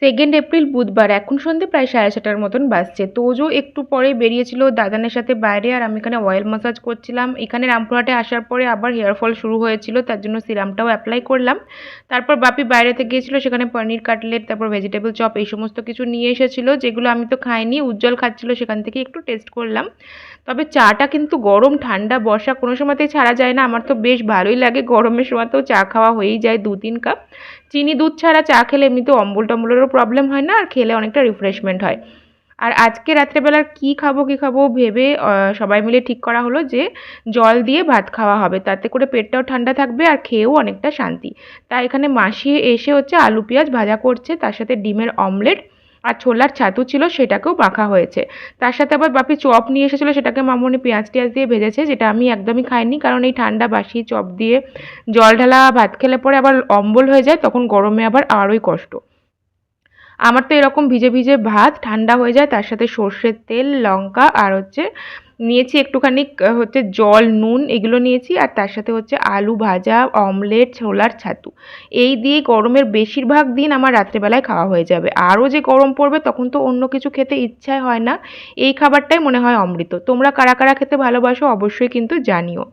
2 April বুধবার, এখন সন্ধ্যে প্রায় 7:30টার মতন বাজছে। তোজো একটু পরে বেরিয়েছিল দাদানের সাথে বাইরে, আর আমি এখানে অয়েল ম্যাসাজ করছিলাম। এখানে রামপুরহাটে আসার পরে আবার হেয়ার ফল শুরু হয়েছিল, তার জন্য সিরামটাও অ্যাপ্লাই করলাম। তারপর বাপি বাইরে থেকে গিয়েছিল, সেখানে পনির কাটলেট, তারপর ভেজিটেবল চপ এই সমস্ত কিছু নিয়ে এসেছিল, যেগুলো আমি তো খাইনি, উজ্জ্বল খাচ্ছিল, সেখান থেকে একটু টেস্ট করলাম। তবে চাটা কিন্তু গরম ঠান্ডা বর্ষা কোনো সময়তেই ছাড়া যায় না, আমার তো বেশ ভালোই লাগে, গরমের সময়তেও চা খাওয়া হয়েই যায় 2-3 কাপ। চিনি দুধ ছাড়া চা খেলে এমনিতে অম্বল টম্বলেরও প্রবলেম হয় না, আর খেলে অনেকটা রিফ্রেশমেন্ট হয়। আর আজকে রাত্রেবেলার কী খাবো ভেবে সবাই মিলে ঠিক করা হলো যে জল দিয়ে ভাত খাওয়া হবে, তাতে করে পেটটাও ঠান্ডা থাকবে আর খেয়েও অনেকটা শান্তি। তাই এখানে মাসি এসে হচ্ছে আলু পেঁয়াজ ভাজা করছে, তার সাথে ডিমের অমলেট আর ছোলার ছাতু ছিল সেটাকেও মাখা হয়েছে। তার সাথে আবার বাপি চপ নিয়ে এসেছিলো, সেটাকে মামুনি পেঁয়াজ টিয়াজ দিয়ে ভেজেছে, যেটা আমি একদমই খাইনি, কারণ এই ঠান্ডা বাসি চপ দিয়ে জল ঢালা ভাত খেলে পরে আবার অম্বল হয়ে যায়, তখন গরমে আবার আরোই কষ্ট। আমার তো এরকম ভিজে ভিজে ভাত ঠান্ডা হয়ে যায়, তার সাথে সর্ষের তেল লঙ্কা আর হচ্ছে নিয়েছি একটুখানি হচ্ছে জল নুন এগুলো নিয়েছি, আর তার সাথে হচ্ছে আলু ভাজা অমলেট ছোলার ছাতু। এই দিয়ে গরমের বেশিরভাগ দিন আমার রাত্রেবেলায় খাওয়া হয়ে যাবে। আরও যে গরম পড়বে তখন তো অন্য কিছু খেতে ইচ্ছাই হয় না, এই খাবারটাই মনে হয় অমৃত। তোমরা কারা কারা খেতে ভালোবাসো অবশ্যই কিন্তু জানিও।